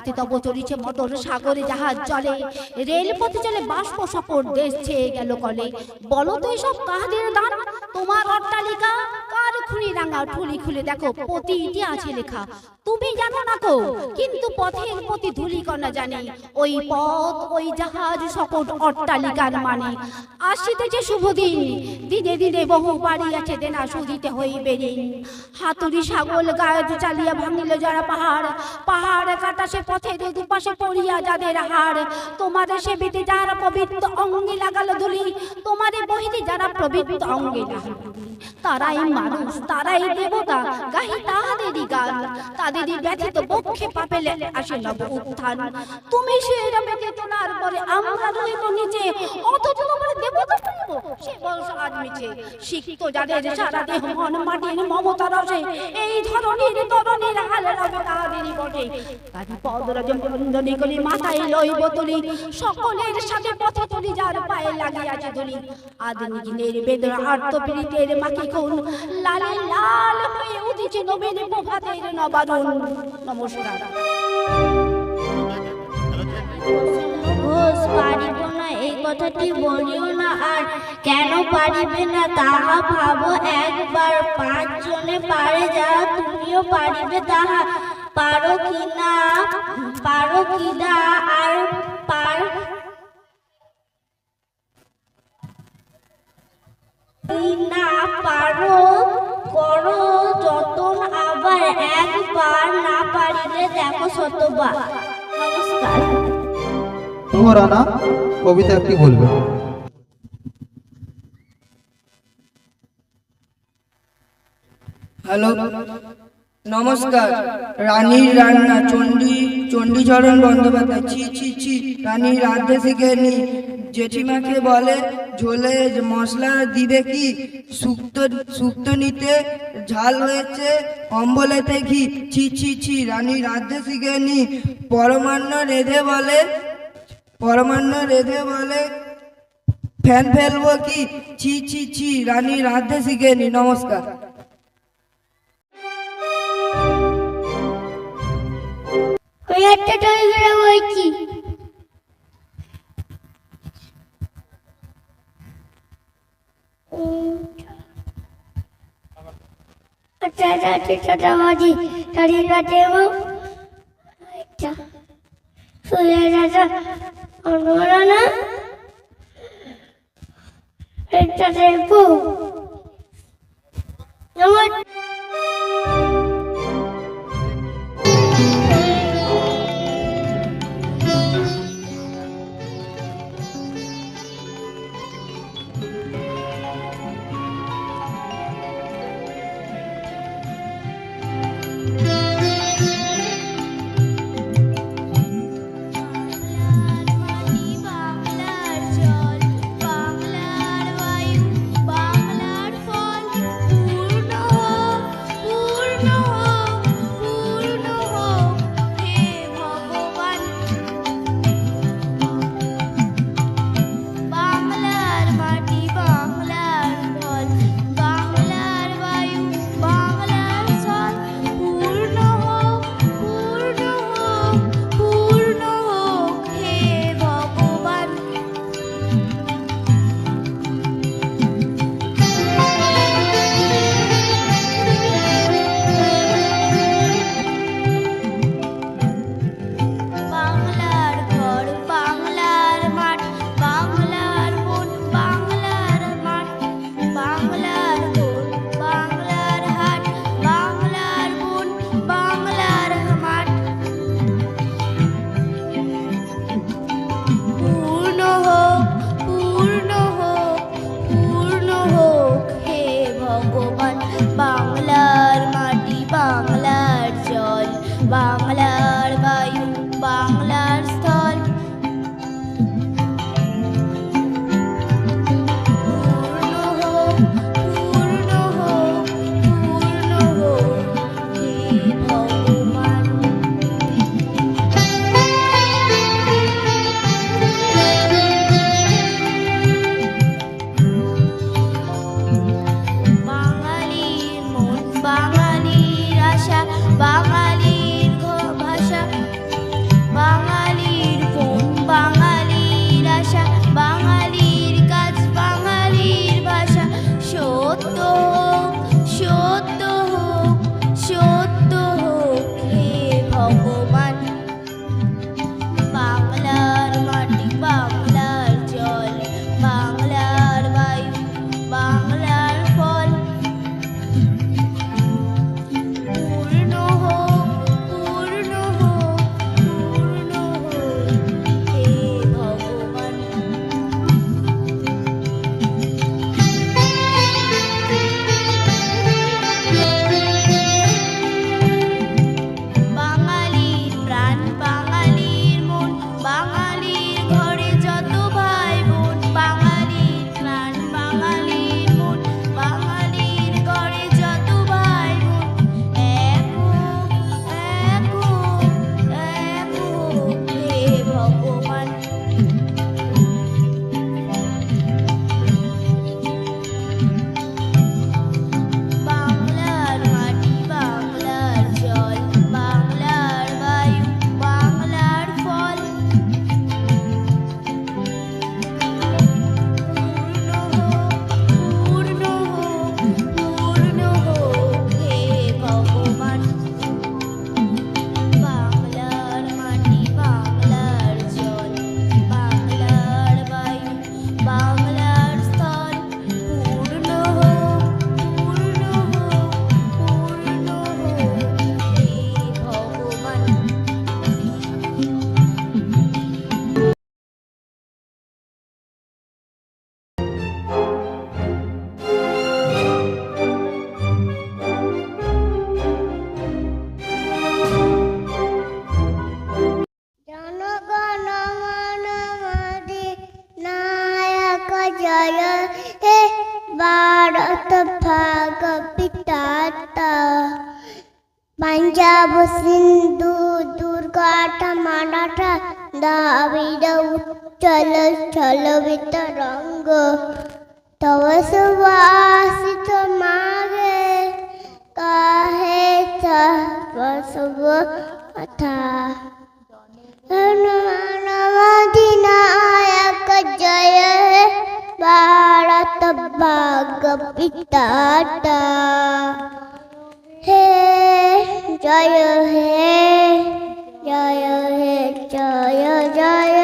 পথে তব চলিছে মটর, সাগরে জাহাজ চলে, রেলপথে চলে বাষ্প, সকল দেশ ছেয়ে গেল কলে। বলো তো এসব কাহাদের দান? তোমার অট্টালিকা কার খুনি রাঙা ঠুলি খুলে দেখো, প্রতিটি আছে লেখা। তুমি জানো না কো, কিন্তু পথের প্রতি ধূলিকণা জানে। ওই পথ, ওই জাহাজ, সকল অট্টালিকার মানে। আসিতেছে শুভ দিন, দিনে দিনে বহু বাড়ি আছে দেনা সুদিতে হইবে ঋণ। হাতুড়ি ছাগল গায়ে চালিয়া ভাঙিল যারা পাহাড়, পাহাড় কাটা সে পথের দুপাশে পড়িয়া যাদের হাড়। তোমাদের সেবিতে যারা পবিত্র অঙ্গে লাগালো ধুলি, তোমাদের বহিতে যারা পবিত্র অঙ্গে লাগালো ধুলি। তারাই মানুষ, তারাই দেবতা, গাহি তাহাদেরই গান। তাদেরই ব্যথিত বক্ষে পাপেলে আসে নব উত্থান। তুমি সে রবেকে তোলার পরে আমরা রইব নিচে, অথচ তোমার দেবতা পাইব সে বংশ আজ মিছে। শিক্ষিত যাদের সারা দেহ মন মাটির মমতা রসে, এই ধরনের তরণের হাল রবে তাহাদেরই বটে। কাজী পদরাজ বন্দনী করি মাথায় লইব তুলি, সকলের সাথে পথে তুলি যার পায়ে লাগিয়াছে ধুলি। আদিনীর বেদনা আর্তপীড়িতের মাখি খুন, লালে লাল হয়ে উঠেছে নবীন প্রভাতের নবারুণ। নমস্কার। ঘোষ পারিব না এই কথাটি বলিও না আর, কেন পারিবে না তাহা ভাবো একবার। 5 জনে পারে যা, তুমিও পারিবে তাহা। পারো কি না, পারো কি না আর পার না পারো, করো যতন আবার একবার, না পারিলে দেখো শতবার। নমস্কার। রানা কবিতা একটি বলবে। হ্যালো, নমস্কার। রানীর রান্না, চণ্ডীচরণ বন্দ্যোপাধ্যায়। ছি ছি ছি, রানীর রাঁধতে শিখেনি। জেঠিমাকে বলে ঝোলে মশলা দিবে কি, শুক্তো নিতে ঝাল হয়েছে, অম্বলেতে ঘি। ছি ছি ছি, রানী রাঁধতে শিখেনি। পরমান্ন রেঁধে বলে ফ্যান ফেলবো কি। ছি ছি ছি, রানী রাঁধতে শিখেনি। নমস্কার। ভারত ভাগ বিধাতা পাঞ্জাব সিন্ধু দুর্গাটা মারাঠা দ্রাবিড় উচ্চল স্থল বিতরঙ্গ তব সুবাসিত মাগে কাহে সব কথা নমদিনায়ক জয় হে ভারত ভাগ বিধাতা হে জয় হে জয় হে জয় জয়